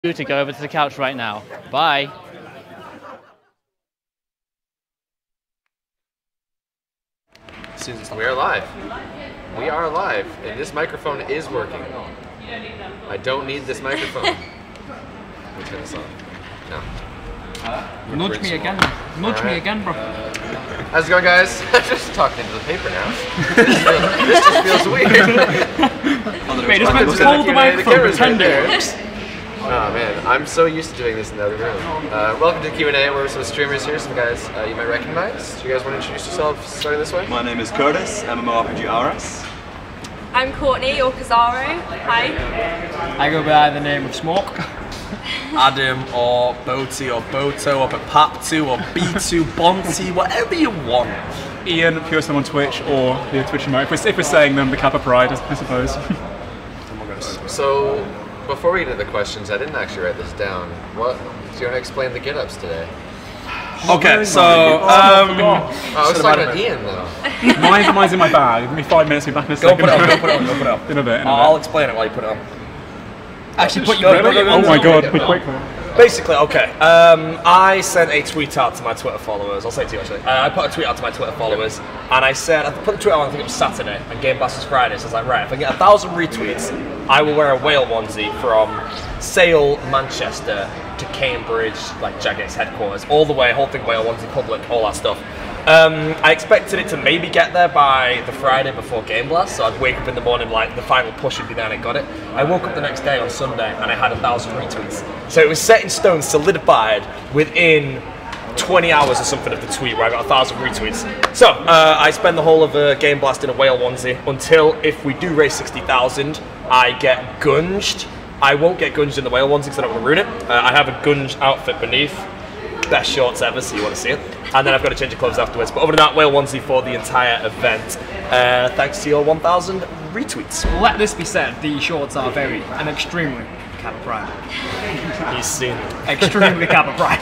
to go over to the couch right now. Bye. We are live. We are live, and this microphone is working. I don't need this microphone. Let's turn this on. No. Nudge me again. Nudge me again, bro. How's it going, guys? I'm just talking into the paper now. This just feels weird. Wait, just meant to hold the microphone, pretend it works. Oh man, I'm so used to doing this in the other room. Welcome to Q&A. We're some streamers here, some guys you might recognize. Do you guys want to introduce yourselves starting this way? My name is Curtis, MmorpgRS. I'm Courtney, or Cozzaro. Hi. I go by the name of Smoke. Adam, or B0aty, or Boto, or Papaptu, or B0aty, whatever you want. Ian, PureSlam on Twitch, or the Twitch emote. If we're saying them, the Kappa Pride, I suppose. So, before we get into the questions, I didn't actually write this down. What? Do you want to explain the get-ups today? Okay, so I was talking about Ian though. Mine's in my bag. Give me 5 minutes, be back in a go second. put it on, go put it on, go put it on. In a bit. I'll explain it while you put it on. Actually, put your Oh my god, be quick. Basically, okay, I sent a tweet out to my Twitter followers. I'll say it to you actually. I put a tweet out to my Twitter followers, and I said, I put the tweet out on, I think it was Saturday, and Gameblast was Friday, so I was like, right, if I get 1,000 retweets, I will wear a whale onesie from Sale, Manchester to Cambridge, like Jagex headquarters, all the way, whole thing whale onesie, public, all that stuff. I expected it to maybe get there by the Friday before Gameblast, so I'd wake up in the morning like the final push would be there and I got it. I woke up the next day on Sunday and I had 1,000 retweets. So it was set in stone, solidified within 20 hours or something of the tweet where I got 1,000 retweets. So I spend the whole of Gameblast in a whale onesie until if we do raise 60,000, I get gunged. I won't get gunged in the whale onesie because I don't want to ruin it. I have a gunge outfit beneath. Best shorts ever, so you want to see it. And then I've got to change the clothes afterwards. But other than that, whale onesie for the entire event. Thanks to your 1,000 retweets. Let this be said, the shorts are very and extremely Kappa Pride. He's seen Extremely Kappa Pride.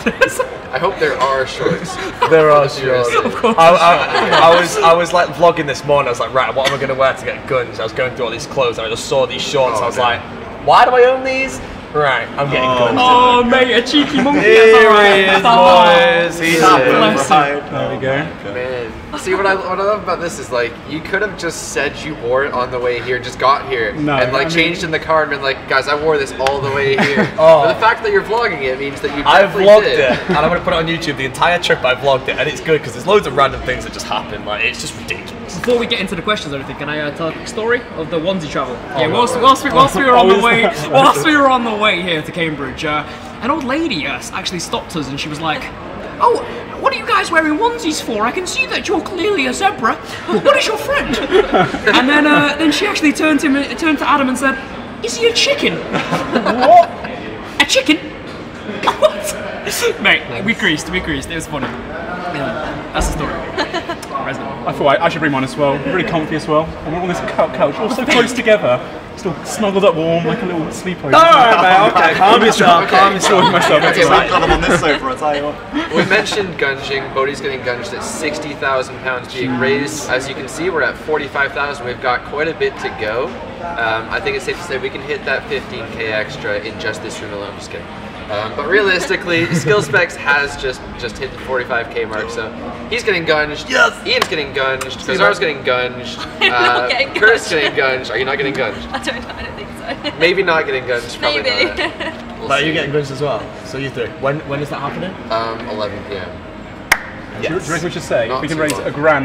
I hope there are shorts. There are shorts. Of course. I was like vlogging this morning. I was like, right, what am I going to wear to get guns? I was going through all these clothes and I just saw these shorts. I was like, why do I own these? Right, I'm getting guns. Oh, mate, a cheeky monkey. Here he is, boys. He's There we go. Man. See, what I love about this is like, you could have just said you wore it on the way here, just got here, and like changed in the car and been like, guys, I wore this all the way here. But the fact that you're vlogging it means that you definitely vlogged did. it, and I'm going to put it on YouTube. The entire trip I vlogged it, and it's good because there's loads of random things that just happen. Like, it's just ridiculous. Before we get into the questions or anything, can I tell a quick story of the onesie travel? Yeah, whilst we were on the way here to Cambridge, an old lady actually stopped us and she was like, "Oh, what are you guys wearing onesies for? I can see that you're clearly a zebra. What is your friend?" And then she actually turned to Adam and said, "Is he a chicken?" What? A chicken? What? Mate, we creased. It was funny. Yeah, that's the story. I thought I should bring mine as well. Really comfy as well. And we're on this couch, all so close together, still snuggled up warm like a little sleepover. Alright, mate, okay, calm yourself, calm Myself. Okay, Got them on this sofa, I'll tell you what. we mentioned gunging. Bodie's getting gunged at 60,000 pounds being raised. As you can see, we're at 45,000. We've got quite a bit to go. I think it's safe to say we can hit that 15k extra in just this room alone. Just kidding. But realistically, SkillSpecs has just hit the 45k mark, so he's getting gunged. Yes. Ian's getting gunged. Cozzaro's getting gunged. I'm not getting Curtis gunged. getting gunged. Are you not getting gunged? I don't think so. Maybe not getting gunged. Probably Maybe. not. We'll Like, see. you're getting guns as well. So you three. When is that happening? 11 p.m. Do you reckon we should say, Not if we can too raise long.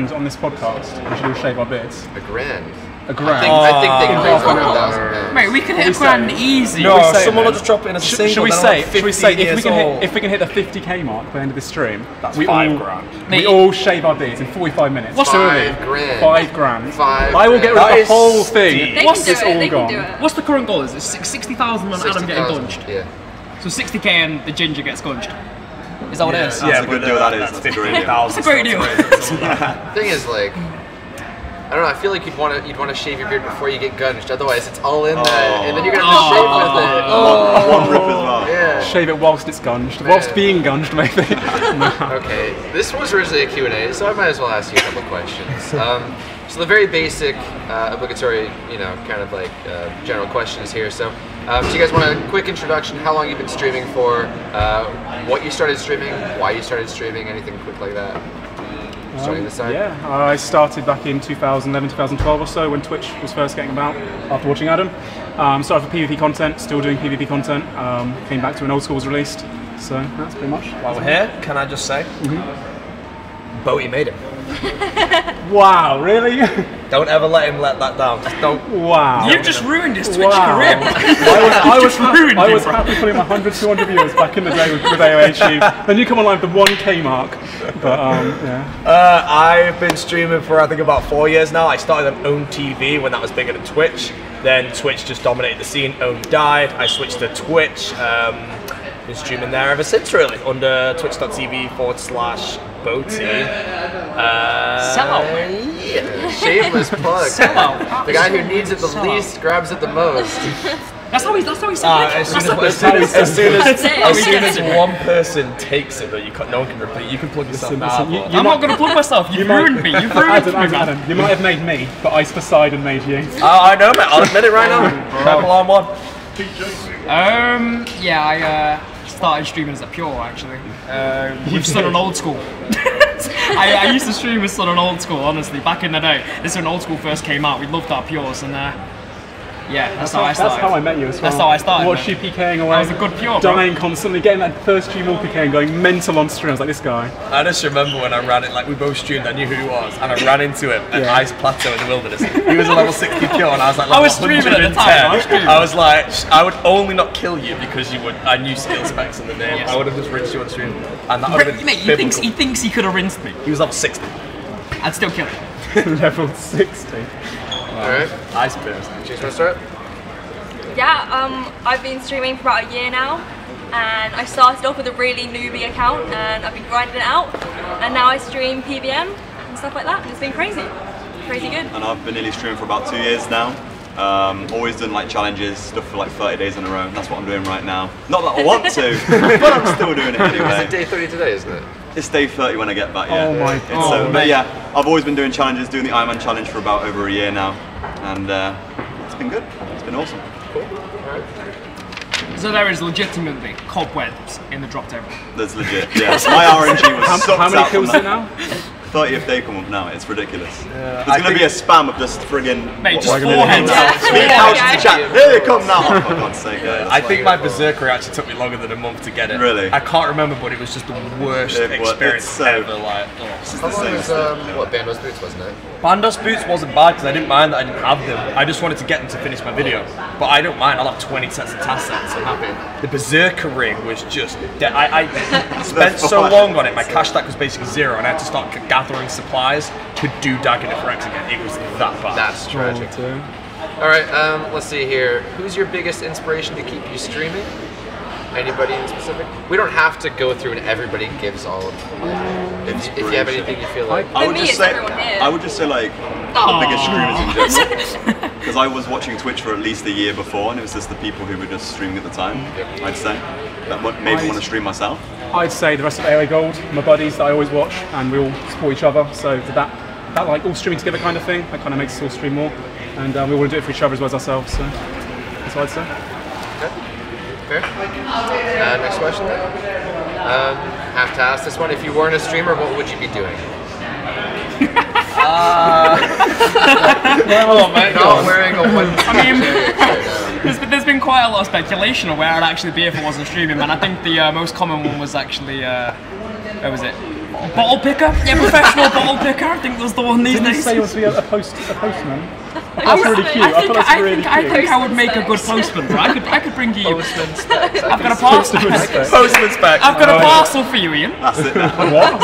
£1,000 on this podcast, we should all shave our beards? $1,000. £1,000. I think they can raise 100,000. Mate, we could hit a What grand easy. No, say it, someone will then? just drop it in as a single. Should we then I'm say like 15 years old. if we can hit the 50k mark by the end of this stream? That's we £5 all, grand. We all shave our beards in 45 minutes. What's $5 grand. £5,000. $5 I will get rid That of the is whole steep. thing. They Once can do it's it, all they gone. can do it. What's the current goal? Is it 60,000 on Adam getting 60,000. gunged? Yeah. So 60k and the ginger gets gunged. Is that what it is? That's a good deal, that is. That's a great deal. It's a great deal. The thing is, like, I don't know. I feel like you'd want to shave your beard before you get gunged. Otherwise, it's all in there, and then you're gonna have to shave with it. One rip as well. Yeah. Shave it whilst it's gunged. Whilst being gunged, maybe. Okay. This was originally a Q&A, so I might as well ask you a couple questions. So the very basic, obligatory, kind of like general questions here. So So you guys want a quick introduction, how long you've been streaming for, what you started streaming, why you started streaming, anything quick like that? Starting this side? Yeah, I started back in 2011, 2012 or so when Twitch was first getting about after watching Adam. Started for PvP content, still doing PvP content. Came back to when Old School was released. So that's pretty much. While we're here, can I just say, B0aty made him. Wow, really? Don't ever let him let that down. Just don't. Wow. You've just ruined his Twitch I career. was happy putting 100, 200 viewers back in the day with B0aty. Then you come online with the 1K mark. But yeah. I've been streaming for I think about 4 years now. I started on Own TV when that was bigger than Twitch. Then Twitch just dominated the scene. Own died. I switched to Twitch. Been streaming there ever since, really, under twitch.tv/B0aty. Sellout. Yeah, shameless plug. Sellout. The guy who needs it the least grabs it the most. That's how he said it. As soon as one person takes it, though, no one can repeat. You can plug yourself out. I'm not going to plug myself. You've ruined me. You've ruined me, Adam, you might have made me, but Ice Poseidon made you. Oh, I know, mate. I'll admit it right now. Triple on one. Yeah, I started streaming as a Pure, actually. With Sun on Old School. I used to stream with Sun on Old School, honestly, back in the day. This is when Old School first came out. We loved our Pures, and yeah, that's how I started. That's how I met you as well. That's how I started. Watched you PKing away. I was a good Pure, dying constantly, getting that first stream all PKing, going mental on stream. I was like, this guy. I just remember when I ran it, like we both streamed, I knew who he was, and I ran into him at Ice Plateau in the wilderness. He was a level 60 Pure, and I was like level 110. I was like, I would only not kill you because you would. I knew skill specs in the name. Yes. I would have just rinsed you on stream, and that would have been. Mate, he thinks he could have rinsed me. He was level 60. I'd still kill him. Level 60. Alright. Ice burst. Do you want to start? Yeah, I've been streaming for about a year now, and I started off with a really newbie account, and I've been grinding it out, and now I stream PBM and stuff like that, and it's been crazy. Crazy good. And I've been nearly streaming for about 2 years now. Always done like challenges, stuff for like 30 days in a row. That's what I'm doing right now. Not that I want to, but I'm still doing it anyway. It's day 30 today, isn't it? It's day 30 when I get back, yeah. Oh my god. But yeah, I've always been doing challenges, doing the Ironman challenge for about over a year now. And it's been good. It's been awesome. So there is legitimately cobwebs in the drop table. That's legit, yes. My RNG was sucked How many out kills from is it now? 30 if they come up now, it's ridiculous. There's going to be a spam of just friggin' Mate, just foreheads. Speak out to the chat. Here they come now. Oh, for God's sake, guys. I think my Berserker actually took me longer than a month to get it. Really? I can't remember, but it was just the worst experience ever. Like, How long was, what, Bandos Boots, wasn't it? Bandos Boots wasn't bad because I didn't mind that I didn't have them. I just wanted to get them to finish my video. But I don't mind, I'll have 20 sets of task sets, I'm happy. The Berserker ring was just I spent so long on it, my cash stack was basically 0, and I had to start gathering supplies to do Dagger Rex again. It was that bad. That's tragic. Alright, let's see here. Who's your biggest inspiration to keep you streaming? Anybody in specific? We don't have to go through and everybody gives all of them. If you have anything you feel like. I would just say like the biggest streamers in general. Because I was watching Twitch for at least a year before, and it was just the people who were just streaming at the time, I'd say, that made me want to stream myself. I'd say the rest of AOA Gold, my buddies that I always watch, and we all support each other. So that like all streaming together kind of thing, that kind of makes us all stream more, and we want to do it for each other as well as ourselves. So that's what I'd say. Okay. Fair. Next question then. Have to ask this one. If you weren't a streamer, what would you be doing? Not wearing a one. I mean, there's been quite a lot of speculation of where I'd actually be if I wasn't streaming, man. I think the most common one was actually, where was it? Bottle picker? Yeah, professional bottle picker. I think that's the one these days. Didn't you say you want to be a postman? That's really cute. I think I would make a good postman, bro. I could bring you. Postman specs. I've got a parcel. Postman specs. I've got a parcel for you, Ian. That's it now. What?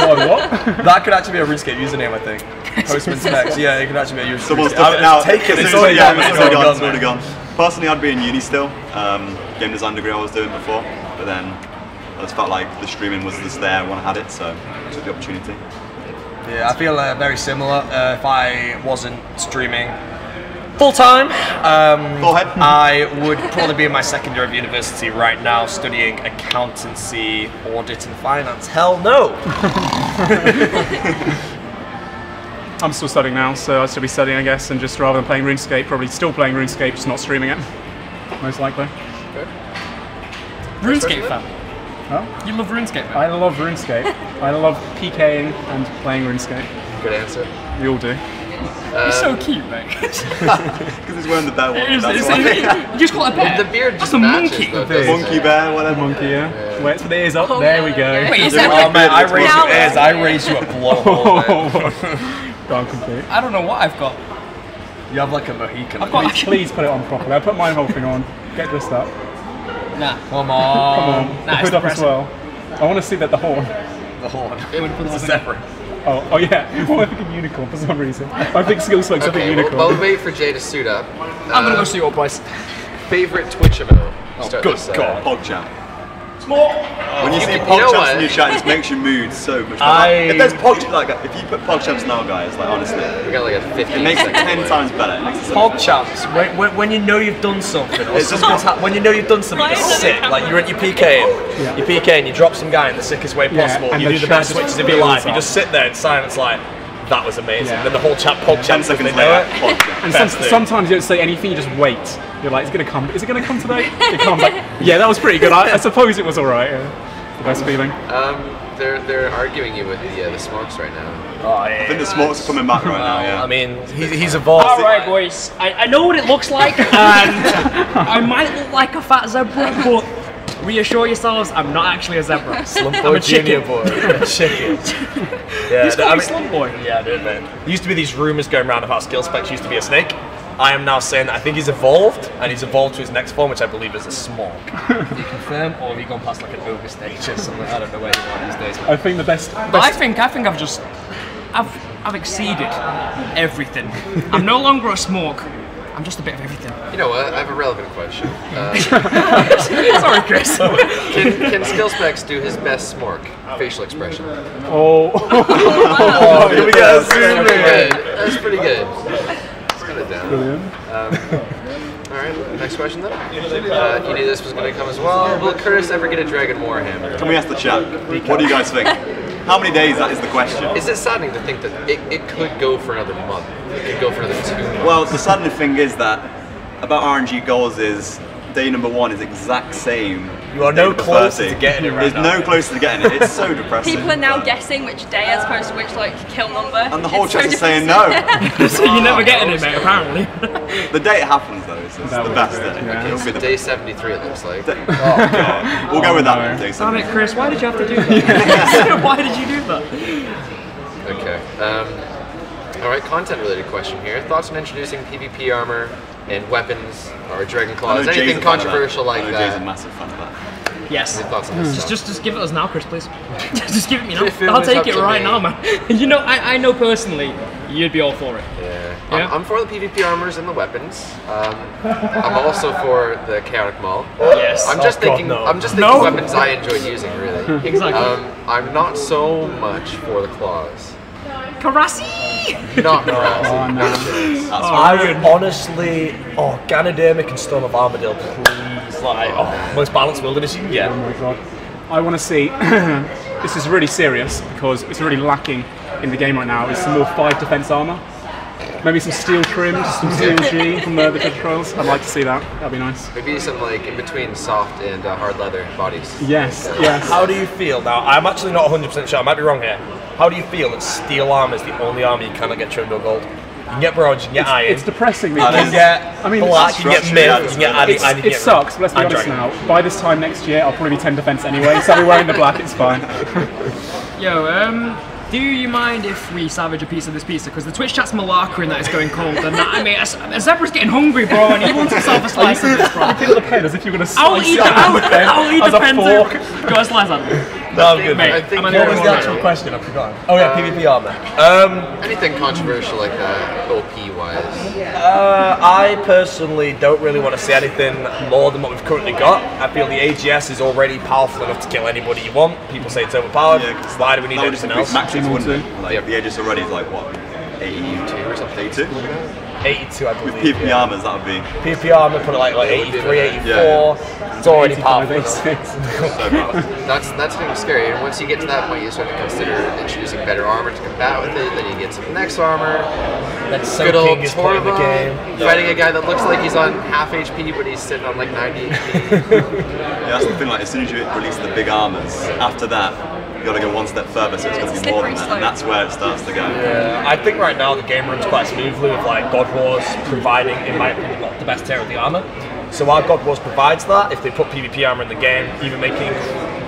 That could actually be a RuneScape username, I think. Postman specs. Yeah, it could actually be a username. Someone's done it now. Take it. It's already gone. It's already gone. Personally, I'd be in uni still. Game design degree I was doing before, but then I just felt like the streaming was just there when I had it, so I took the opportunity. Yeah, I feel very similar. If I wasn't streaming full time, I would probably be in my second year of university right now, studying accountancy, audit, and finance. Hell no! I'm still studying now, so I'll still be studying, I guess, and just rather than playing RuneScape, probably still playing RuneScape, just not streaming it, most likely. RuneScape fan. Huh? You love RuneScape, man? I love RuneScape. I love PKing and playing RuneScape. Good answer. We all do. You're so cute, mate. Because he's wearing the bear one. You just call it a bear. The beard That's just a matches, monkey. though, The doesn't Monkey it? bear, whatever. Monkey, yeah. Wait for the ears up. There we go. Wait, is Yeah, that well, like... man, I raise Now- you ears, I raise you a blowhole. Gone complete. I don't know what I've got. You have like a Mohican. I've got... Please put it on properly. I put my whole thing on. Get dressed up. Nah. Come on. Come on. Nah, The hood it's up as depressing. well. I want to see that the horn. The horn. It's a zebra. Oh yeah. I think a unicorn for some reason. I think skill specs I think Okay, unicorn. while we wait for Jay to suit up, I'm gonna go see your place. favorite Twitch emote. Start good this, God. PogChamp. Small. When you see you know PogChamps what? in your chat, it makes your mood so much better. I- If there's PogChamps, like if you put PogChamps now, guys, like honestly, We got like a 15 it makes it second 10 delay. times better. It makes it so much PogChamps, when you know you've done something, or It's just- something's when you know you've done something Why is that's it sick, coming? like you're PKing, Yeah. you PK and you drop some guy in the sickest way Yeah, possible, and you the do the chat best just switches of your fills life, you up. just sit there in silence like, that was amazing. Yeah. Then the whole chat 10 PogChamps, seconds they know later, it. PogChamp. And Best thing. sometimes you don't say anything, you just wait. You're like, is it gonna come? Is it gonna come today? It comes like, yeah, that was pretty good. I suppose it was alright. Yeah. The best feeling. They're arguing you with the smokes right now. Oh, yeah. I think the smokes are coming back right now, yeah. I mean, he's evolved. Alright boys, I know what it looks like and I might look like a fat zebra, but reassure yourselves, I'm not actually a zebra. Slump I'm boy, a chicken. junior boy, chicken. Yeah, He's called me Slump Boy. Yeah, dude, man. There used to be these rumors going around about skill specs used to be a snake. I am now saying that I think he's evolved, and he's evolved to his next form, which I believe is a smog. Do you confirm, or have you gone past like an ogre stage or something? I don't know where you are these days. I think the best. I think I've just I've exceeded everything. I'm no longer a smorg. I'm just a bit of everything. You know what? I have a relevant question. Sorry, Chris. Can skill specs do his best smork facial expression? Oh. Oh, here we go. Zoom in. That's pretty good. Let's get it down. Brilliant. Alright, next question then. You knew this was going to come as well. Will Curtis ever get a Dragon Warhammer? Can we ask the chat? What do you guys think? How many days? That is the question. Is it saddening to think that it could go for another month? It could go for another 2 months? Well, the saddening thing is that about RNG goals is day number 1 is exact same. You are as day no number closer 30. to getting it right There's now. no closer to getting it. It's so depressing. People are now But- guessing which day as opposed to which like kill number. And the whole It's so chat is saying depressing. no. So you're never getting it, mate, apparently. The day it happens though is the best day. Yeah. It'll be the Day 73 it looks like. Oh god. We'll go with that one. Day Damn it, 7. Chris, why did you have to do that? Why did you do that? Okay. Alright, content related question here. Thoughts on introducing PvP armor and weapons or Dragon I know Claws? Jay's Anything a fan of that. controversial like I know Jay's a that? massive fan of that. Yes. Any thoughts on this stuff? Just give it us now, Chris, please. Just give it me now. If it I'll was take up it to right me. now, man. You know, I know personally you'd be all for it. Yeah. Yeah? I'm for the PvP armors and the weapons. I'm also for the chaotic maul. Yes. I'm just Oh, God, thinking. no. I'm just thinking No. weapons I enjoy using, really. Exactly. I'm not so much for the claws. Karasi! Not Karasi. Oh, no. Not this. I would honestly, Ganodermic and Storm of Armadillo, please. Like, most balanced wilderness you can get. Oh my god. I want to see. This is really serious because it's really lacking in the game right now. Is some more 5 defense armor. Maybe some steel trim, some steel G from the Treasure Trials. I'd like to see that. That'd be nice. Maybe some like in between soft and hard leather bodies. Yes, yes. How do you feel? Now, I'm actually not 100% sure, I might be wrong here. How do you feel that steel armor is the only armor you cannot get trimmed or gold? You can get bronze, you can get iron, It's depressing you can because get I mean, black, you can get myth, you can get addy, and you can it get sucks, but let's be and honest dragon. now. By this time next year, I'll probably be 10 defense anyway, so I'll be wearing the black, it's fine. Yo, do you mind if we savage a piece of this pizza? Because the Twitch chat's malarkering that it's going cold, and that, I mean, a zebra's getting hungry, bro, and he wants himself a slice of this, bro. Pick up the pen as if you're going to I'll slice eat it the, out with the pen I'll eat as the a pen fork. too. Go a slice out of it. No, I'm good, Mate, I think I'm What was on the the actual question? I've forgotten. Oh yeah, PvP armor. Anything controversial like that, OP wise. I personally don't really want to see anything more than what we've currently got. I feel the AGS is already powerful enough to kill anybody you want. People say it's overpowered. Why do we need That would anything increase else? maxes, wouldn't Team it? Like the Aegis already is like what? 82 or something? 82? 82, I believe. With PvP armors, that would be. PvP armor, put it like 83, 84. Yeah. It's already powerful. That's getting scary. And once you get to that point, you start to consider introducing better armor to combat with it. Then you get some next armor. That's Good old is part of the game. Fighting a guy that looks like he's on half HP, but he's sitting on like 90 HP. Yeah, that's the thing. Like, as soon as you release the big armors, after that, you got to go one step further. So it's going to be more than that, and that's where it starts to go. Yeah, I think right now the game runs quite smoothly with like God Wars providing, in my opinion, the best tier of the armor. So while God Wars provides that, if they put PvP armor in the game, even making it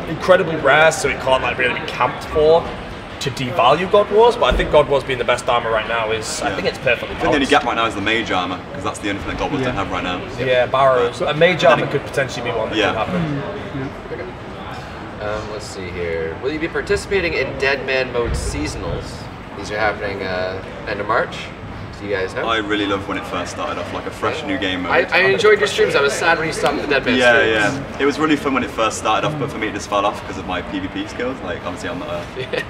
incredibly rare, so it can't like really be camped for, to devalue God Wars. But I think God Wars being the best armor right now is, I think it's perfectly balanced. The only gap right now is the mage armor, because that's the only thing that God Wars don't have right now. Yeah, Barrows. A mage armor could potentially be one that could happen. Let's see here. Will you be participating in Dead Man Mode seasonals? These are happening end of March. Do you guys know? I really loved when it first started off, like a fresh new game mode. I enjoyed your streams. I was sad when you stopped the Dead Man streams. Yeah. It was really fun when it first started off, but for me it just fell off because of my PvP skills. Like, obviously I'm not a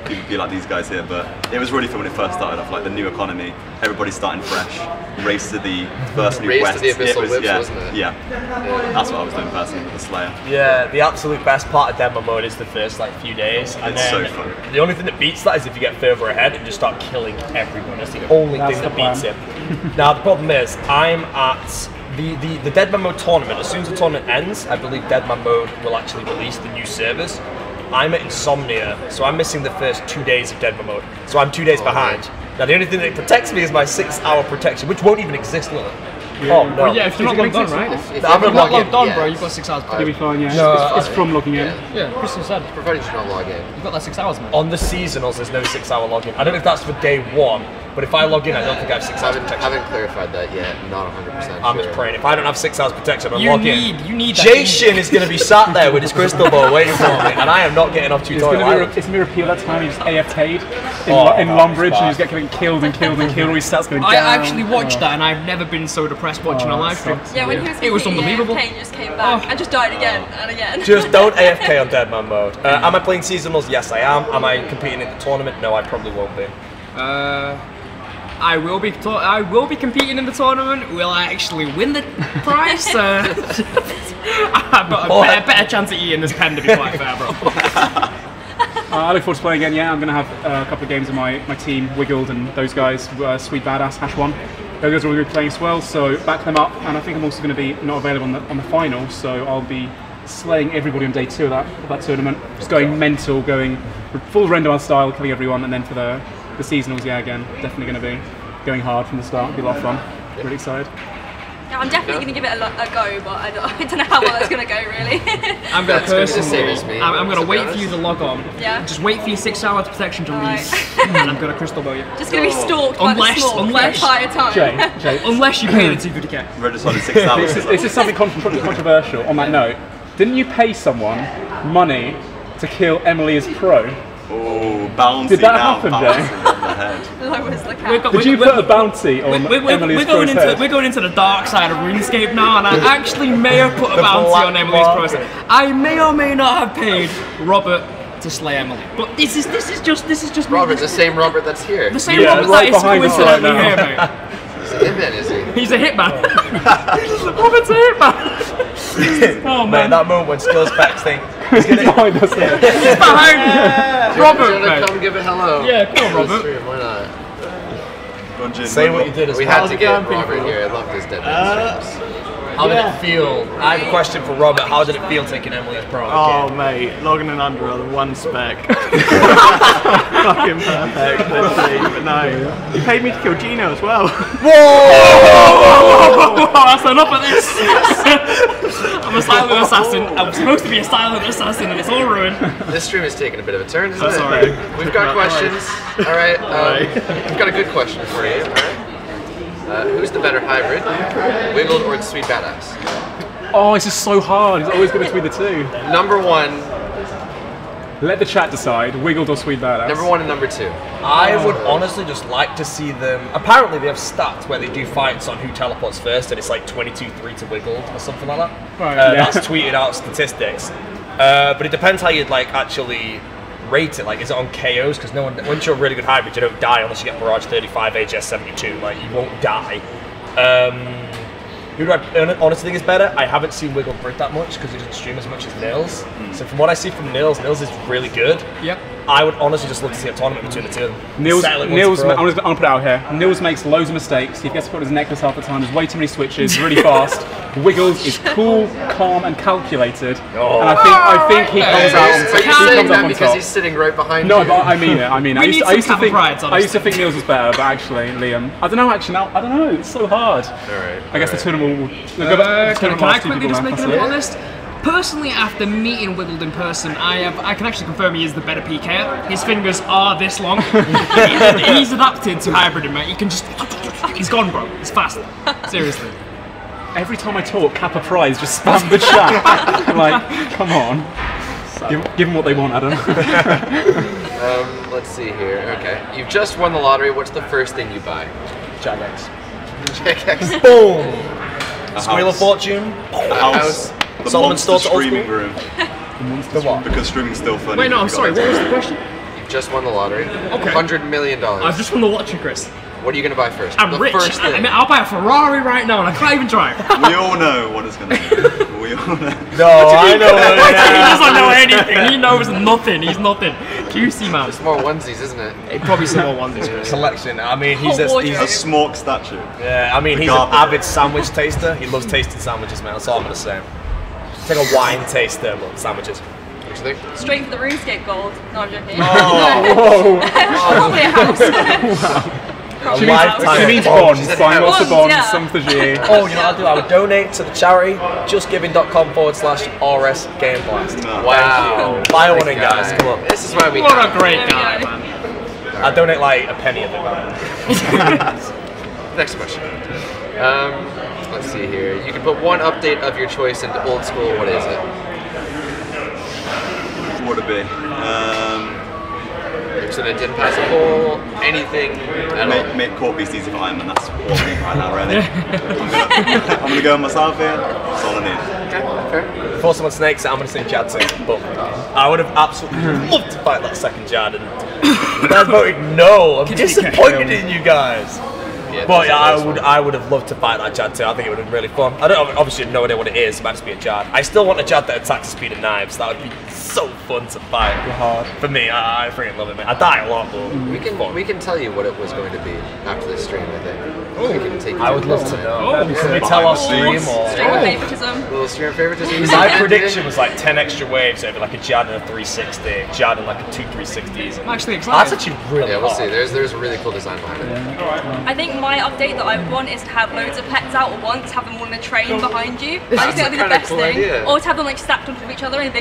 PvP like these guys here, but it was really fun when it first started off, like the new economy, everybody's starting fresh, race to the first new quest. Race to the Abyssal Whips, wasn't it? Yeah. That's what I was doing personally with the Slayer. Yeah, the absolute best part of demo mode is the first like few days. And It's then so fun. The only thing that beats that is if you get further ahead and just start killing everyone. That's the only thing that beats it. Now the problem is, I'm at the Deadman Mode tournament. As soon as the tournament ends, I believe Deadman Mode will actually release the new servers. I'm at Insomnia, so I'm missing the first 2 days of Deadman Mode. So I'm 2 days behind. Now the only thing that protects me is my 6-hour protection, which won't even exist, will it? Yeah. Oh no. Well, yeah, if you're not logged on, right? If I'm you're not logged logged on, bro, you've got 6 hours. You'll be fine, yeah. No, it's from logging in. Yeah, Crystal said. Provided you don't log in. You've got that 6 hours, man. On the seasonals, there's no 6-hour login. I don't know if that's for day one, but if I log in, I don't think I have 6 hours protection. Haven't clarified that yet. Not 100% sure. I'm just praying. If I don't have 6 hours protection, I'm You log need that. Jason is going to be sat there with his crystal ball waiting for me, and I am not getting off tutorial. It's going to be repealed that time. You just AFK'd in no, Longbridge, and you it's just get killed and killed and killed. All your stats going down. I actually watched that, and I've never been so depressed watching a live stream. Yeah, when he was It was unbelievable. AFK, he just came back and just died again and again. Just don't AFK on Deadman mode. Am I playing seasonals? Yes, I am. Am I competing in the tournament? No, I probably won't be. I will be competing in the tournament. Will I actually win the prize? I've got a better chance at eating this pen, to be quite fair, bro. I look forward to playing again. Yeah, I'm going to have a couple of games of my team, Wiggled and those guys, Sweet Badass, Hash1. Those guys are all going to be playing as well, so back them up. And I think I'm also going to be not available on the final, so I'll be slaying everybody on day 2 of that tournament. Just going mental, going full Rendoir style, killing everyone, and then for the seasonals, yeah, again, definitely going to be going hard from the start. It'll be a lot of fun. Really excited. Yeah, I'm definitely going to give it a go, but I don't know how well it's going to go, really. I'm going to personally, me. I'm going to wait for you to log on. Yeah. Just wait for your 6 hours protection to release, and I'm going to crystal ball you. Just going to be stalked by the smoke the entire time. Jay, Unless you pay the 250k. We're just on 6 hours. this is something controversial on that note. Didn't you pay someone money to kill Emily as pro? Oh, bouncy. Did that now, happen, bouncing Jay? on the head. Lowers the cap. Did you put a bounty on Emily's pro's head? We're going into the dark side of RuneScape now, and I actually may have put a bounty on Emily's pro's head. I may or may not have paid Robert to slay Emily, but this is just Robert, the same Robert that's here. the same Yeah, Robert right that is behind us coincidentally right here, now. mate. He's a hitman, is he? He's a hitman. Robert's a hitman. Oh Man, man, that moment when Skills Packs think He's behind us here. he's behind me. Robert, Do you want to mate. come give it hello? Yeah, come on, To the Robert. stream, why not? say what you did as We well. had to get Robert here. I love this Dead Man streams. How did it feel? I have a question for Robert. How did it feel taking Emily's pro? Oh mate, logging in under on 1 spec. Fucking perfect, literally. But no, you paid me to kill Gino as well. Whoa! That's enough of this. I'm a silent assassin. I'm supposed to be a silent assassin, and it's all ruined. This stream is taking a bit of a turn, isn't it? Sorry. We've got questions. All right. We've got a good question for you. All right. Who's the better hybrid, Wiggled or Sweet Badass? Oh, it's just so hard. It's always going to be the two. Number 1. Let the chat decide. Wiggled or Sweet Badass. Number 1 and number 2. I would honestly just like to see them. Apparently, they have stats where they do fights on who teleports first, and it's like 22-3 to Wiggled or something like that. Right, yeah. That's tweeted out statistics. But it depends how you'd like actually rate it. Like, is it on KOs? Because no one, once you're a really good hybrid, you don't die unless you get Barrage 35, HS 72. Like, you won't die. Who do I honestly think is better? I haven't seen Wiggle Brick that much because he doesn't stream as much as Nils. So from what I see from Nils is really good. Yep. I would honestly just love to see a tournament between the two of them. Nils, I'm going to put it out here. Nils makes loads of mistakes. He gets to put his necklace half the time. There's way too many switches, really fast. Wiggles is cool, calm, and calculated. And I think he comes out on top. Are you saying that because he's sitting right behind you? No, but I mean it. I used to think Nils was better, but actually, Liam. I don't know. Actually, now I don't know. It's so hard. All right. I guess the tournament will. Can I quickly just make an honest? Personally, after meeting Wiggled in person, I can actually confirm he is the better PKer. His fingers are this long. He's adapted to hybriding, mate. He can just... He's gone, bro. He's fast. Seriously. Every time I talk, Kappa Prize just spam the chat. Like, come on. Give them what they want, Adam. Let's see here. Okay. You've just won the lottery. What's the first thing you buy? Jagex. Jagex. Boom! Squeal of Fortune. A house. The Solomon's monster Store to streaming Old room. The what? Because streaming's still funny. Wait, no, I'm sorry. What was the question? You've just won the lottery. Okay. $100 million. I've just won the lottery, Chris. What are you going to buy first? I'm rich. First thing. I mean, I'll buy a Ferrari right now, and I can't even drive. We all know what it's going to be. We all know. No, I know. He doesn't know anything. He knows nothing. He's nothing. QC man. It's more onesies, isn't it? Probably some more onesies. Chris. Collection. I mean, he's A smork statue. Yeah, I mean, he's an avid sandwich taster. He loves tasting sandwiches, man. That's all I'm going to say. It's like a wine taster, but sandwiches. What do you think? Straight for the RuneScape gold. No, I'm joking. Oh, Probably a house. She means bonds. Buying lots of bonds, yeah. some for GE. Oh, you know what I'll do? I would donate to the charity justgiving.com/RS Gameblast. Wow. Thank you. Buy one in, guys. Come on. This is why we What a great guy, man. I donate like a penny of it. Next question. Let's see here. You can put one update of your choice into Old School. What is it? What would it be? So it didn't pass a poll, anything at all. Make Court Beast easy for Ironman, that's all I need right now, really. I'm going to go myself here, that's all I need. Okay, fair. Before someone snakes it, I'm going to say Jadson, but I would have absolutely loved to fight that second Jad, and you guys voted no. I'm disappointed in you guys. Yeah, but yeah, I would have loved to fight that Jad too. I think it would have been really fun. I don't obviously have no idea what it is. It might just be a Jad. I still want a Jad that attacks the speed of knives. That would be so fun to fight. Hard. For me, I freaking love it, man. I die a lot, but we can tell you what it was going to be after this stream. I think. We can take I would love to know. Can we tell our stream or? Stream of favoritism. Little stream favoritism. My prediction was like 10 extra waves over like a Jad and a 360, Jad and like a 2 360s. I'm actually That's excited. actually really Yeah, we'll hard. see. There's a really cool design behind it. I think my update that I would want is to have loads of pets out at once, have them all in a train behind you. I just think that'd be the kinda best cool thing. idea. Or to have them like stacked on top of each other in a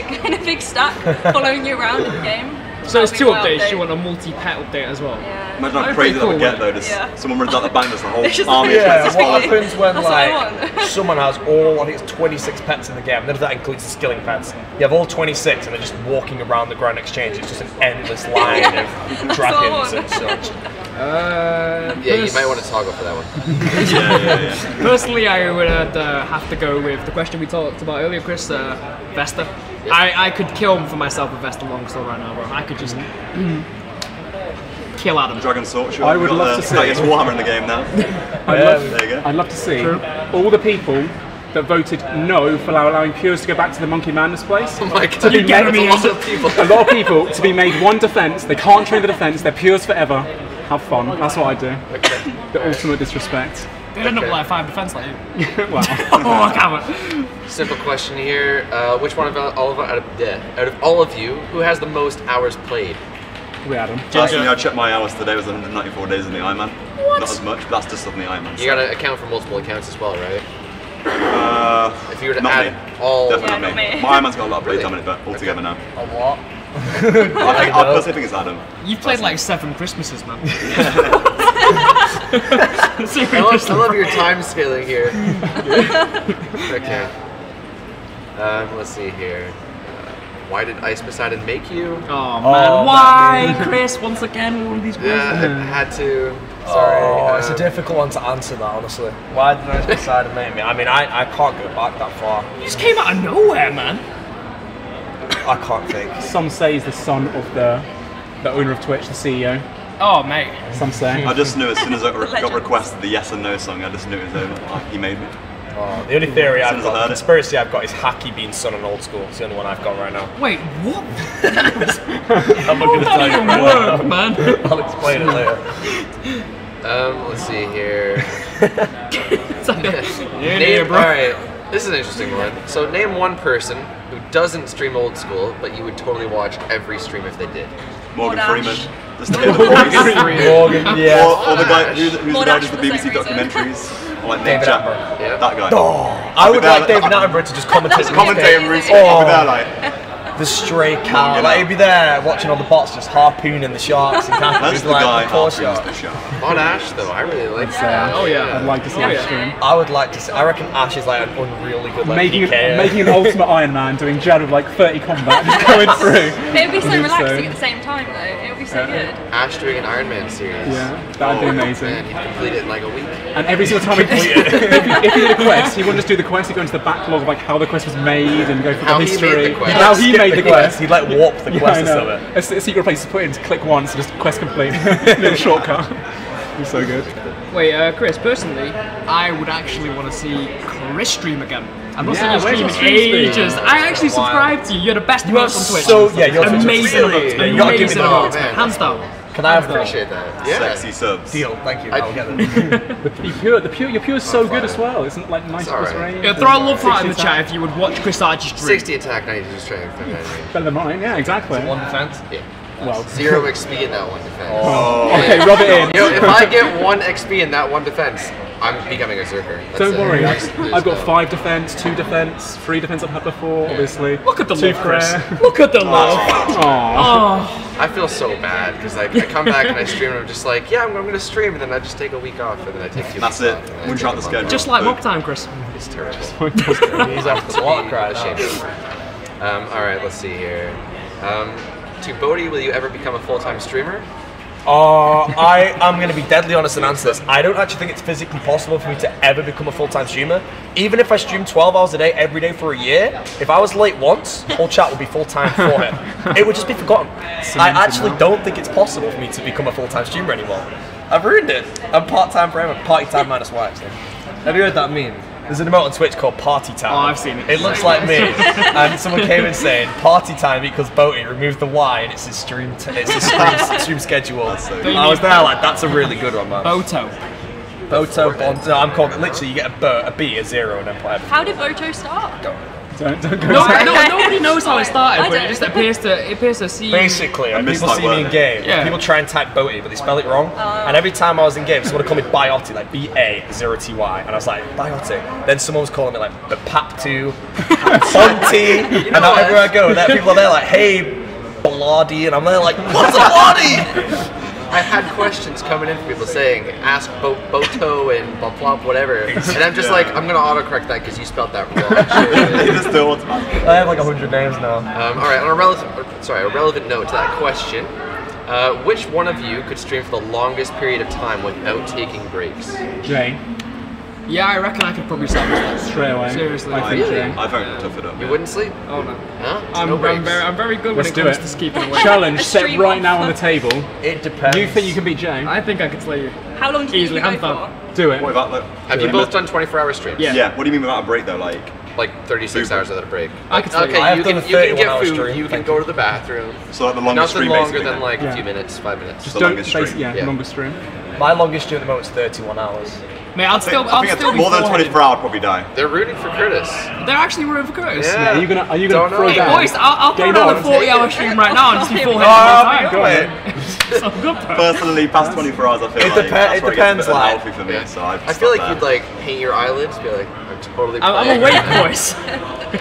big stack, following you around in the game. So there's That'd be two my updates. update. You want a multi-pet update as well? Yeah. Imagine how That'd crazy be that would cool, get though, wouldn't just it? someone runs out the bank, there's the whole It's just army like- of Yeah, pets. what happens when That's what I like want. someone has all, I think it's 26 pets in the game, none of that includes the skilling pets. You have all 26 and they're just walking around the Grand Exchange, it's just an endless line of dragons and such. Yeah, you might want to toggle for that one. Yeah. Personally, I would have to go with the question we talked about earlier, Chris, Vesta. I could kill him for myself with Vesta Longsword right now, bro. I could just kill Adam. Dragon Sword, sure. I would love to see. That gets Warhammer in the game now. There you go. I'd love to see all the people that voted no for allowing Pures to go back to the Monkey Madness place. Oh my god, To be that's made, a lot of people. a lot of people to be made one defense. They can't train the defense. They're Pures forever. Have fun. That's what I do. Okay. The ultimate disrespect. They'd end up with like 5 defense like you. Wow. Oh, I can't. Simple question here. Which one of all of all of you who has the most hours played? We had 'em. Personally, I checked my hours today, it was 194 days in the Ironman. Not as much, but that's just on the Ironman. You gotta account for multiple accounts as well, right? If you were to not add me. all... Definitely Yeah, not me. not me. My Ironman's got a lot of Really? playtime in it, but altogether now. A lot. I personally think it's Adam. You've played like 7 Christmases, man. I love your time scaling here. Okay. Let's see here. Why did Ice Poseidon make you? Oh man, why, Chris? Once again, one of these questions. Yeah, I had to. Sorry. Oh, it's a difficult one to answer that, honestly. Why did I decide to make me? I mean, I can't go back that far. You just came out of nowhere, man. I can't think. Some say he's the son of the owner of Twitch, the CEO. Oh, mate. Some say. I just knew as soon as I got requested the yes and no song, I just knew it was over. Like, he made me. Oh, the only theory As soon I've as I got, heard the it. conspiracy I've got is Hacky being son on Old School. It's the only one I've got right now. Wait, what? I'm not going to tell you That right work, now. man. I'll explain it later. Let's see here. It's like a, Name, alright, this is an interesting one. So name one person who doesn't stream Old School, but you would totally watch every stream if they did. Morgan Ash. Freeman. Just hear the voice. Morgan, yeah. Or the guy who's the More guy Ash who does the for the BBC same reason. documentaries. Or like David nature. Attenborough. Yeah. That guy. Oh, I would like David Attenborough to just commentate. Commentating Bruce. Oh. I'll be there like. The stray cat. Like, he'd be there watching all the bots just harpooning the sharks and That's catching the guy. poor Harpoons shark. the shark. On Ash though, I really like that. Oh, yeah. I'd like to see Oh, that yeah. stream. I would like to see. I reckon Ash is like an unreally good like Making PK. an ultimate Iron Man doing Jad with like 30 combat, just going through. It would be so I think relaxing so. at the same time, though. It would be so good. Ash doing an Iron Man series. Yeah, that'd be amazing. Man, he'd complete it in like a week. And every single time if he did a quest, he wouldn't just do the quest, he'd go into the backlog of like how the quest was made and go through How the he history. made the quest. How he made the quest. He'd like warp the Yeah, quest I or know. something. A secret place to put in to click once, just quest complete. Little shortcut. It's so good. Wait, Chris, personally, I would actually want to see Chris stream again. I've not Yeah, seen where's you your stream stream in ages. I actually subscribed to you. You're the best You are person on Twitch. so yeah, you're amazing. Really? Yeah, you gotta give me Amazing. the Oh, man. Hands down. Can I have I appreciate that. Yeah. Sexy subs. Deal, thank you. I- I'll get it. Your pure is so good as well. Isn't it like 90 plus alright. range? Yeah, throw a love heart in the 60 chat if you would watch Chris Archie stream. 60 attack, 92 strength. Better than mine, yeah, exactly. One defense. Yeah. Well, 0 XP in that one defense. okay, rub it in. You know, if I get 1 XP in that one defense, I'm becoming a Zerker. That's Don't it. worry, There's I've got no- 5 defense, 2 defense, 3 defense I've had before, obviously. Look at the 2 love, Chris. prayer. Look at the love. Aww. Oh, I feel so bad because like I come back and I stream and I'm just like, yeah, I'm going to stream, and then I just take a week off and then I take 2 That's weeks it. off. and then I One take shot a the month schedule. off. just like mock time, Chris. It's terrible. He's after the water cry. All right, let's see here. To B0aty, will you ever become a full-time streamer? I am going to be deadly honest and answer this. I don't actually think it's physically possible for me to ever become a full-time streamer. Even if I stream 12 hours a day, every day for a year, if I was late once, whole chat would be full-time for it. It would just be forgotten. I actually don't think it's possible for me to become a full-time streamer anymore. I've ruined it. I'm part-time forever. Party time minus Y, actually. Have you heard that meme? There's an emote on Twitch called Party Time. Oh, I've seen it. It looks like me, and someone came in saying Party Time equals B0aty. Remove the Y, and it's his stream. It's his stream schedule. I was there like, that's a really good one, man. Boto. Boto Bond. No, I'm called. Literally, you get a B, a 0, and then put everything. How did Boto start? Don't go Nobody knows how it started, I but it don't. just appears to see. Basically, when people mistyped see me word. in game, Yeah. people try and type B0aty, but they spell it wrong. And every time I was in game, someone would call me B0aty, like B0aty, and I was like, B0aty. Then someone was calling me like the Pap2, Ponty, and now everywhere I go, there people are there like, hey, Bloody, and I'm there like, what's a Bloody? I've had questions coming in from people saying, ask Boto and blah blah whatever, and I'm just like, I'm gonna autocorrect that because you spelled that wrong. It's still automatic. I have like 100 names now. All right, on a relevant note to that question, which one of you could stream for the longest period of time without taking breaks? Jay, Yeah, I reckon I could probably start with that. straight away. Seriously. I think Really? Jay. I very tough it up. You wouldn't sleep? Oh no. Huh? I'm No breaks. very good Let's when do it it. comes to keeping away. Challenge A set stream right off. now on the table. It depends. You think you can beat Jay? I think I could slay you. How long do you Easily, usually hands go down. for? Do it. What about like? Have you both done 24-hour streams? Yeah. Yeah. What do you mean without a break though? Like 36 hours without a break. I could sleep. Okay, I have you done can a get 31-hour food, stream, you can thank go you. to the bathroom. so like the longest Nothing stream longer basically. than like a Yeah. few minutes, 5 minutes. Just the Don't longest basi- stream. yeah, Yeah. longest stream. My longest stream at the moment is 31 hours. Mate, I'd still I think be more than foreheaded. 24 hours I'd probably die. They're rooting for Curtis. They're actually rooting for Curtis. Yeah. Are you gonna Don't throw know. down? Boys, I'll throw Game down on. a 40-hour stream right now and just be Here we full go. headed. Go ahead. So good, bro. Personally, past 24 hours, I feel It like depe- that's it where depends, gets a bit like- unhealthy for me. Yeah. So I've I feel like stopped you'd there. like paint your eyelids, be like, I'm totally I'm playing. awake, boys.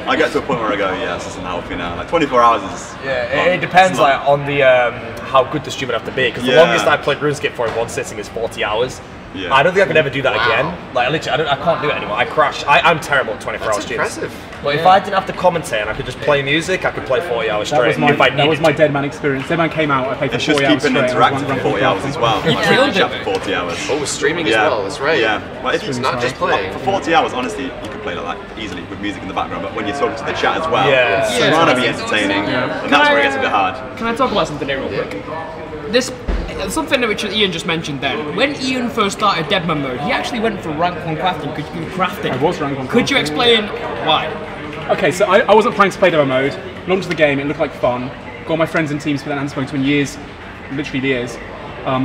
I get to a point where I go, yeah, this isn't healthy now. Like 24 hours is. Yeah, it depends it's long. like on the how good the stream would have to be. Because the Yeah. longest I played RuneScape for in one sitting is 40 hours. Yeah. I don't think I could ever do that Wow. again. Like literally, I can't do it anymore. I crash. I'm terrible at 24-hour That's streams. impressive. But if I didn't have to commentate and I could just play music, I could play 40 hours That straight. was my if I needed that was my to. Dead Man experience. Dead Man came out. I played for It's just 40 hours keeping straight. interactive for 40 hours as well. You Like, killed chat it. for 40 hours. Oh, streaming Yeah. as well, that's right. Yeah. Well, It's not just playing. For 40 hours, honestly, you could play like that easily with music in the background, but when you're talking to the chat as well, Yeah. it's Yeah. trying to be entertaining, and that's where it gets a bit hard. Can I talk about something here real quick? this something which Ian just mentioned then. When Ian first started Deadman mode, he actually went for rank 1 crafting. I was rank 1 crafting. Could you explain why? Okay, so I wasn't planning to play demo mode. Launched the game, it looked like fun. Got my friends and teams for that, and spoken to in years, literally years.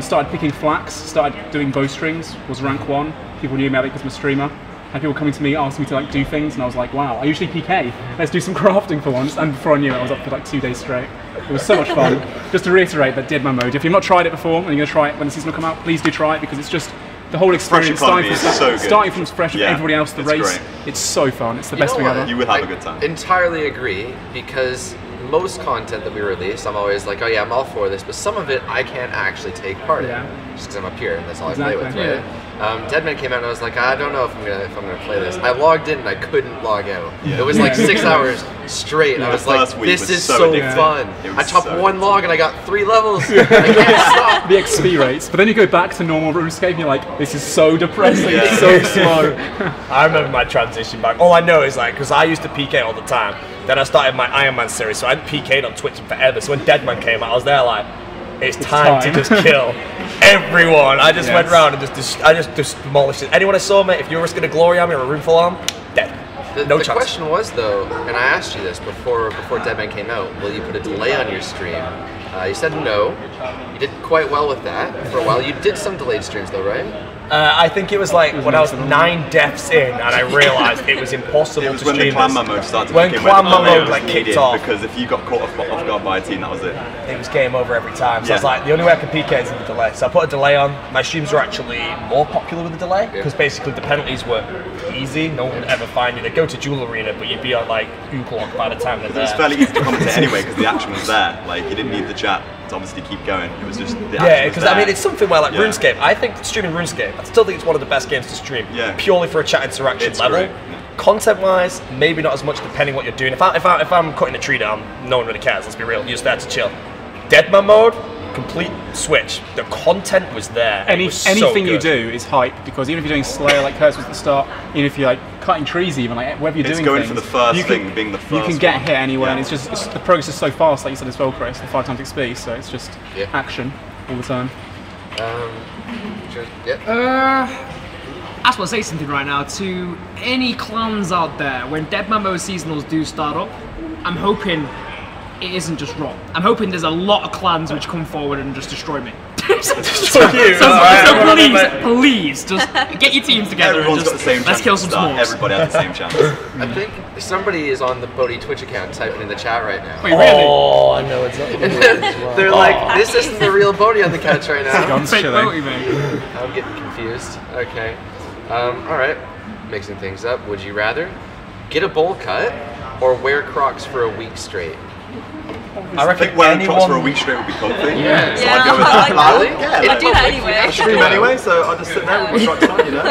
Started picking flax, started doing bowstrings, was rank 1. People knew me because I'm a streamer. Had people coming to me asking me to like do things, and I was like, wow, I usually PK. Let's do some crafting for once. And before I knew it, I was up for like 2 days straight. It was so much fun. Just to reiterate that Deadman mode, if you've not tried it before and you're going to try it when the season will come out, please do try it, because it's just the whole experience, starting from fresh with everybody else, the race. Great. It's so fun. It's the best thing ever. You will have a good time. Entirely agree, because most content that we release, I'm always like, oh yeah, I'm all for this, but some of it I can't actually take part in, just because I'm up here and that's all I play with, right? Deadman came out and I was like, I don't know if I'm gonna play this. I logged in and I couldn't log out. It was like 6 hours straight. I was like, this is so fun. I chopped one log and I got 3 levels. I can't stop. The XP rates, but then you go back to normal RuneScape and you're like, this is so depressing. It's so slow. I remember my transition back. All I know is like, because I used to PK all the time. Then I started my Iron Man series, so I hadn't PK'd on Twitch in forever. So when Deadman came out, I was there like, it's time to just kill everyone. I just went around and just demolished it. Anyone I saw, mate, if you were risking a glory army or a rune full arm, dead. No chance. The question was though, and I asked you this before Deadman came out, will you put a delay on your stream? You said no. You did quite well with that for a while. You did some delayed streams though, right? I think it was like when I was 9 deaths in and I realised it was impossible to stream. It was when the clan mode started. When clan mode like kicked off. Because if you got caught off guard by a team, that was it. It was game over every time. So I was like, the only way I could PK is with the delay. So I put a delay on. My streams were actually more popular with the delay because basically the penalties were easy. No one would ever find you. They'd go to Jewel Arena, but you'd be on like Uclock by the time they're there. It was fairly easy to commentate anyway because the action was there. Like you didn't need the chat to obviously keep going. It was just the action because I mean it's something where like RuneScape. I think streaming RuneScape, I still think it's one of the best games to stream. Purely for a chat interaction level. Content-wise, maybe not as much depending what you're doing. If I'm cutting a tree down, no one really cares. Let's be real. You're just there to chill. Deadman mode, complete switch. The content was there. Anything you do is hype, because even if you're doing Slayer like Curse was at the start, even if you're like cutting trees, even like whether you're doing going things, for the first thing, being the first. You can get hit anywhere, and it's the progress is so fast, like you said as well, Chris. The 5 times XP, so it's just action all the time. I just want to say something right now to any clans out there. When Deadman mode seasonals do start up, I'm hoping it isn't just Rob. I'm hoping there's a lot of clans which come forward and just destroy me. So please, just get your teams together. Everyone's and just, got the same let's kill some s'mores. Everybody has the same chance. I think somebody is on the B0aty Twitch account typing in the chat right now. Wait, really? Oh, I know it's not. They're like, this isn't the real B0aty on the couch right now. Fake B0aty, mate. I'm getting confused. Okay. Alright. Mixing things up. Would you rather get a bowl cut or wear Crocs for a week straight? I reckon wearing Crocs for a week straight would be comfy. So Yeah, I'd go with that. Really? I do that anyway. I stream anyway, so I'll just sit there with my Crocs on, you know?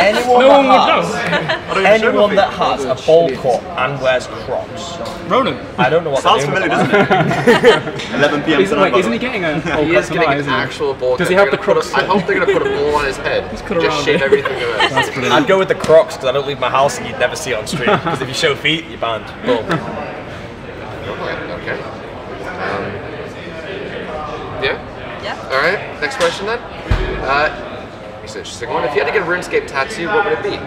Anyone that has a bowl cut and wears Crocs. Ronan. I don't know what sounds familiar, doesn't it? 11 p.m. tonight. Isn't he getting a bowl He is getting an actual bowl cut. Does he have the Crocs? I hope they're going to put a bowl on his head. Just shave everything away. That's brilliant. I'd go with the Crocs because I don't leave my house and you'd never see it on stream. Because if you show feet, you're banned. Boom. Okay. Yeah? Alright, next question then. It's an interesting one. If you had to get a RuneScape tattoo, what would it be?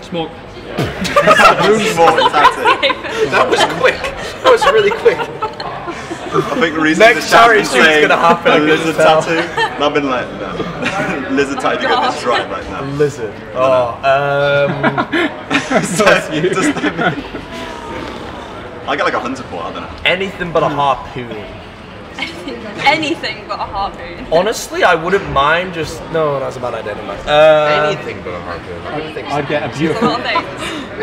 Smoke. That was quick. That was really quick. I think the reason Next charity stream's going to happen. A lizard tattoo. And I've been like, no. Lizard tattoo, you go this right now. Lizard. I get like a hunter port, I don't know. Anything but a harpoon. Anything but a harpoon. Honestly, I wouldn't mind just... No, that's a bad idea. Anything but a harpoon. I'd get a beautiful...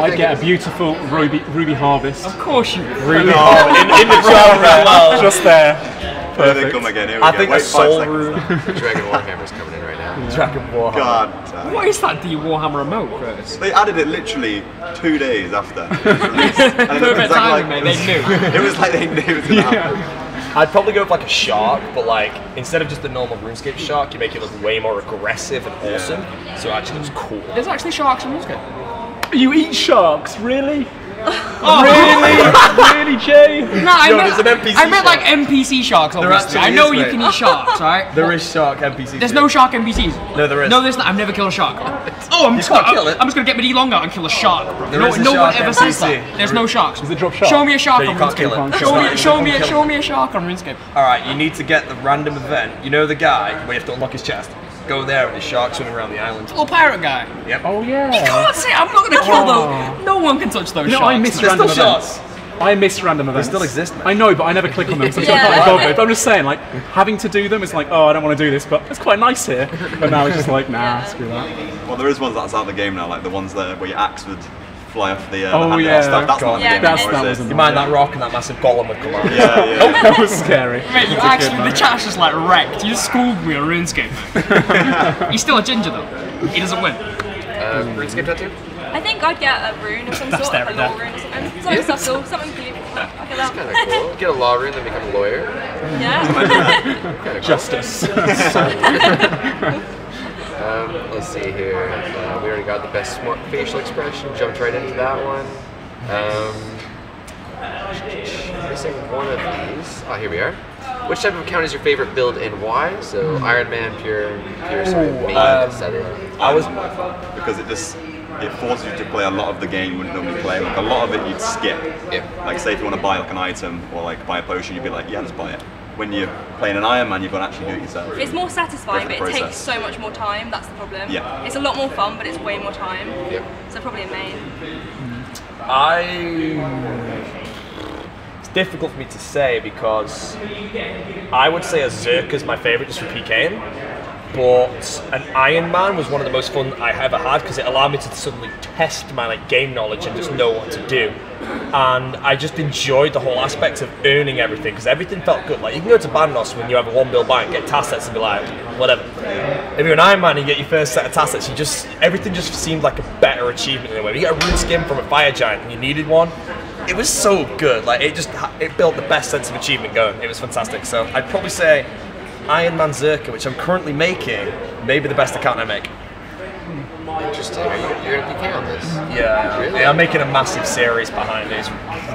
I'd get a beautiful ruby harvest. Of course you would. Ruby harvest. In the jar as well. Just there. Perfect. Come again. Here we I go. think Wait, a soul 5 rune. The Dragon Warhammer's coming in right now. Dragon Warhammer. God. What is that D Warhammer remote, Chris? They added it literally 2 days after it was released. And Perfect timing, mate. They knew. It was like they knew it was going to happen. I'd probably go with like a shark, but like instead of just the normal RuneScape shark, you make it look way more aggressive and awesome. So it actually looks cool. There's actually sharks in RuneScape. You eat sharks, really? Oh, Really, Jay? No, I Yo, meant, there's an NPC I meant like shark. NPC sharks, obviously. I actually know is, you mate. can eat sharks, right? There is shark NPCs. There's no shark NPCs. No, there is. No, there's not. I've never killed a shark. Oh, I'm just can't gonna kill it. I'm just gonna get my D-long out and kill a shark, bro. There No, is a no one shark ever says NPC. that. There's no sharks. Does it drop shark? Show me a shark No, on you can't kill RuneScape. it. Show me a shark on RuneScape. Alright, you need to get the random event. You know the guy where you have to unlock his chest? Go there with the shark swimming around the island. Little pirate guy. Yep. Oh yeah. Can't say I'm not gonna kill those. No one can touch those No, sharks. I miss man. random still events. I miss random events. still exist, man. I know, but I never click on them, so I Yeah. can't be bothered. But I'm just saying, like, having to do them is like, oh, I don't want to do this, but it's quite nice here. But now it's just like, nah, screw that. Well, there is ones that's out of the game now, like the ones there where your axe would fly off the Oh, handle yeah. and stuff. That's not in the Yeah, game That anymore, is was it? You mind that rock and that massive golem would come out. Yeah, yeah. That was scary. Mate, you actually, the chat's just like wrecked. You just schooled me on RuneScape. He's still a ginger though. He doesn't win. RuneScape tattoo? I think I'd get a rune of some sort, like a law rune or something. Something subtle, something cute. I get Kind of that. cool. Get a law rune, then become a lawyer. Yeah. Justice. Let's see here. We already got the best smart facial expression. Jumped right into that one. Missing one of these. Oh, here we are. Which type of account is your favorite build and why? So Iron Man, pure, sorry, main, etc. I was because it forces you to play a lot of the game you wouldn't normally play. Like a lot of it you'd skip. Yeah. Like say if you want to buy like an item or like buy a potion, you'd be like, yeah, just buy it. When you're playing an Iron Man, you've got to actually do it yourself. It's more satisfying, Go but through it the takes process. so much more time. That's the problem. Yeah. It's a lot more fun, but it's way more time. Yep. So probably a main. It's difficult for me to say because I would say a Zerka's my favourite just for PKing, but an Iron Man was one of the most fun I ever had because it allowed me to suddenly test my like game knowledge and just know what to do. And I just enjoyed the whole aspect of earning everything because everything felt good. Like you can go to Bandos when you have a 1 bill buy and get task sets and be like, whatever. If you're an Iron Man and you get your first set of task sets, everything just seemed like a better achievement in a way. You get a rune skin from a fire giant and you needed one. It was so good. Like it built the best sense of achievement going. It was fantastic. So I'd probably say Iron Man Zerka, which I'm currently making, maybe the best account I make. Interesting. You're gonna PK on this? Yeah, Really? yeah, I'm making a massive series behind it. It's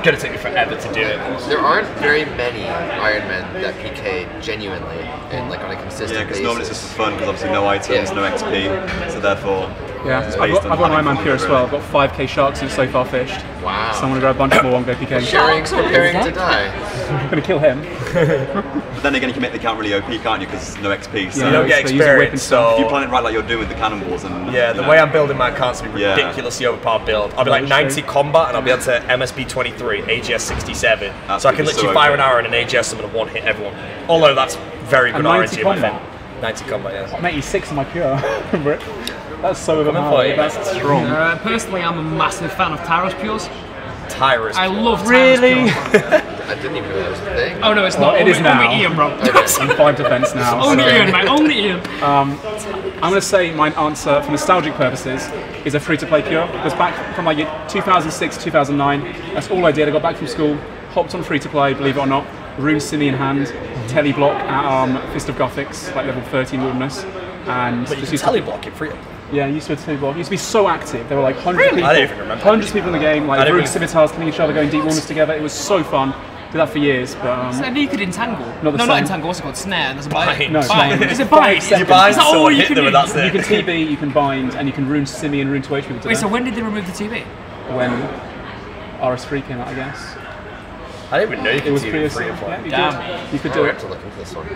gonna take me forever to do it. There aren't very many Iron Men that PK genuinely and like on a consistent Yeah, because basis. normally it's just for fun because obviously no items, Yeah. no XP, so therefore Yeah, it's I've based got on Iron Man hunting Pure as really. well. I've got 5k sharks and so far fished. Wow. So I'm gonna grab a bunch more and go PK. Preparing to die. I'm gonna kill him. But then again, you can make the account really OP, can't you? Because no XP. So Yeah, You don't get so use a whip and experience, stuff. so if you plan it right, like you're doing with the cannonballs and yeah, the way I'm building my account's gonna be Yeah. ridiculously overpowered build. I'll be like 90 combat and I'll be able to MSB 23, AGS 67. That's So I can gonna be literally so fire OP. an arrow and an AGS summon and one hit everyone. Although that's very good And 90 RNG in my combat? favor. 90 combat, yes. Mate, he's 6 in my pure. Remember it? That's so for overpowered. you. That's strong. Personally, I'm a massive fan of Tyros Pures. Tyrus. I love Tyros Really? Pures. I didn't even know that was a thing. Oh no, it's Well, not. it is now. Only Ian, bro. I'm 5 defense now. Only so- Ian, mate. Only Ian. I'm going to say my answer, for nostalgic purposes, is a free-to-play pure. Because back from like 2006, 2009, that's all I did. I got back from school, hopped on free-to-play, believe it or not, Rune Simi in hand, teleblock at Fist of Gothics, like level 13 wilderness, and But you just can used to, teleblock it free. yeah, used to teleblock. Used to be so active. There were like hundreds of Really? people, I don't even remember. hundreds of people in the game, I like don't Rune really- scimitars killing each other, going deep wilderness together. It was so fun. Did that for years, but I knew you could entangle. Not the no, same. not entangle. What's it called? Snare. There's a bind. No, bind. bind. Is it bind? You bind Is that all someone, you hit can them, do? and that's it. you can TB, you can bind, and you can Rune Simi and Rune 2H people to Wait, death. so when did they remove the TV? When RS3 came out, I guess. I didn't even know you It could was do free it as free of yeah, you Damn. could. You could I do have it. to look into this one.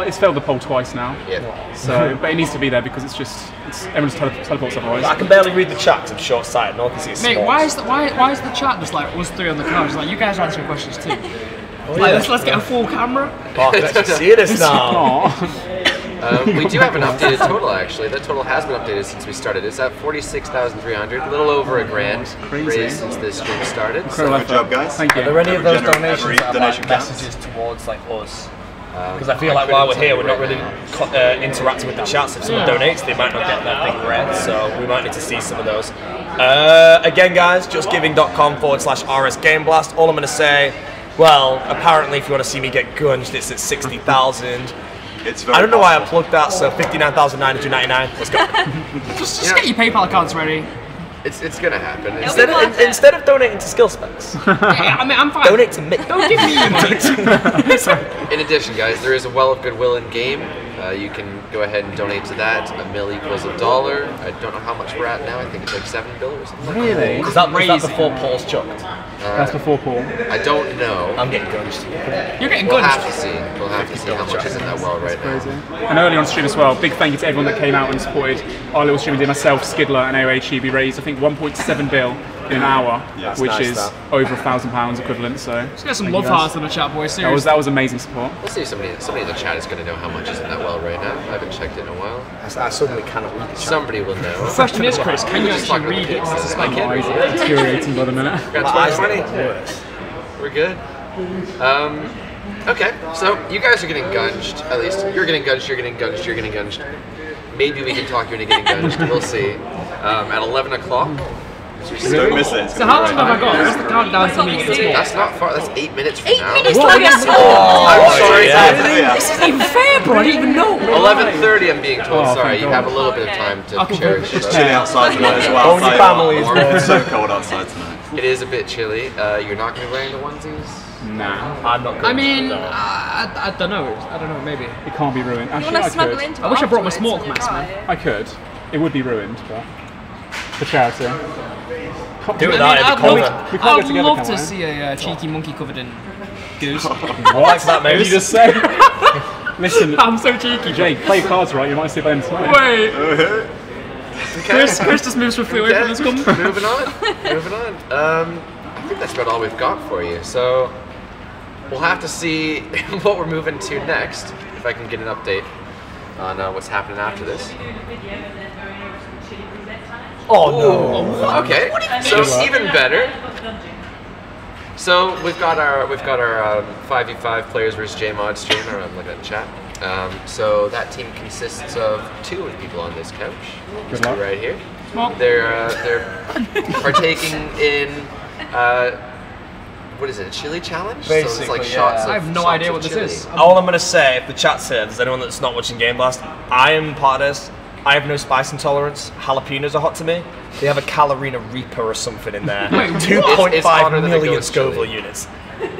It's failed the poll twice now. Yeah. So, but it needs to be there because everyone just teleports otherwise. I can barely read the chat 'cause I'm short-sighted and all I can see is Mate, small. why is the chat just like us three on the couch? Like you guys are answering questions too. Like, let's get a full camera. Oh, I can actually see this now. Aw. We do have an updated total actually. That total has been updated since we started. It's at 46,300, a little over $1,000 Crazy. raised since this stream started. Incredible Good job, effort. guys. Thank you. Are there any of those Every donations that have donation like, counts. messages towards like us? Because I feel like while we're here, we're not really interacting with the chats. If someone donates, they might not get that thing read, so we might need to see some of those. Again, guys, justgiving.com/RS Gameblast. All I'm going to say, well, apparently, if you want to see me get gunged, it's at 60,000. It's very I don't know why I possible. plugged that, so 59,999. Let's go. Just get your PayPal accounts ready. It's gonna happen. Instead of donating to skill specs, Yeah, I mean, I'm fine. donate to me. Don't give me your money. In addition, guys, there is a well of goodwill in game. You can go ahead and donate to that. $1 mil equals $1. I don't know how much we're at now. I think it's like $7 or something. Really? Is that before Paul's chucked? That's before Paul. I don't know. I'm getting gunged. You're getting We'll good. have to see. We'll have to see how much is in that well right now. Crazy. And earlier on stream as well, big thank you to everyone that came out and supported our little stream. We did myself, Skidler, and AOH. We raised, I think, 1.7 bill in an hour, which nice, is that. over £1,000 equivalent. So Let's get some thank you love guys. hearts in the chat, boys. Seriously. That was amazing support. Let's see if somebody in the chat is going to know how much is in that well right now. I haven't checked it in a while. I suddenly cannot read the chat. Somebody will know. The question is, Chris, can you Just actually talking read it? about This is my my kid. It's deteriorating by the minute. Got 2020. We're good. Okay, so you guys are getting gunged. At least you're getting gunged. You're getting gunged. You're getting gunged. Maybe we can talk you into getting gunged. We'll see. At 11 o'clock. Don't miss it. So how long have I got? What's the countdown to me getting small? That's not far. That's 8 minutes from now. 8 minutes till I get small. I'm sorry. This isn't even fair, bro. I didn't even know. 11:30. I'm being told. Oh, Sorry, thank you God. have a little bit of time to cherish. It's chilly outside tonight as well. Only families. It's so cold outside tonight. It is a bit chilly. You're not going to be wearing the onesies. Nah, I'm not. I mean, I don't know. I don't know. Maybe. it can't be ruined. You Actually, want I to snuggle could. into I wish I brought my afterwards smoke when you mask, try man. it. I could. It would be ruined, but for charity. Do it I that mean, it'd be cold. We can't go I'd together, love can to we? see a cheeky monkey covered in goose. Like that, What did you maybe. just say? Listen, I'm so cheeky. Jake, play cards right. You might see them tonight. Wait. Chris just moves swiftly away from this gun. Moving on. Moving on. I think that's about all we've got for you. So we'll have to see what we're moving to next. If I can get an update on what's happening after this. Oh no. Okay. So even better. So we've got our 5v5 players versus JMod stream. I'm looking at the chat. So that team consists of 2 of the people on this couch. Just luck. right here. Smoke. They're partaking in what is it? A chili challenge? So it's like Basically, shots yeah. of I have no shots idea of what this chili. is. All I'm gonna say, if the chat's here, if there's anyone that's not watching Gameblast, I am part of this. I have no spice intolerance. Jalapenos are hot to me. They have a Calorina Reaper or something in there. Wait, what? It's 2.5 hotter than a million ghost Scoville chili. units.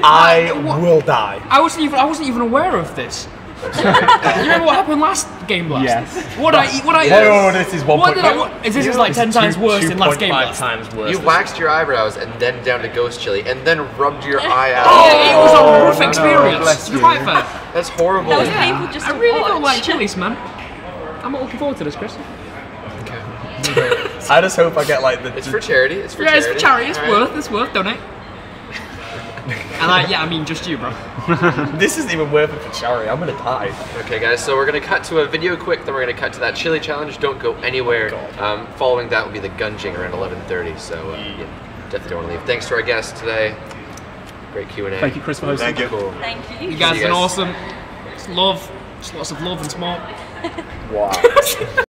I will die. I wasn't even aware of this. You remember what happened last Gameblast? Yes. What I eat? What I Oh, this is 1.5. What did I? Is this like 10 times worse than last 2.5 Gameblast? times worse. You waxed your eyebrows and then down to ghost chili and then rubbed your eye out. It was a rough no, experience. bless To be you. quite fair. That's horrible. That was painful just I to really watch. don't like chilies, man. I'm not looking forward to this, Chris. I just hope I get like the. It's for charity. It's for Yeah, charity. it's for charity. It's All right. worth. It's worth. Donate. And I mean just you, bro. This isn't even worth it for charity. I'm gonna die. Okay, guys. So we're gonna cut to a video quick. Then we're gonna cut to that chili challenge. Don't go anywhere. Following that will be the gunging around 11:30. So yeah, definitely don't want to leave. Thanks to our guests today. Great Q&A. Thank you, Chris, for hosting. Thank you. Cool. Thank you. You guys See have you been guys. awesome. It's love. Just lots of love and smoke. Wow.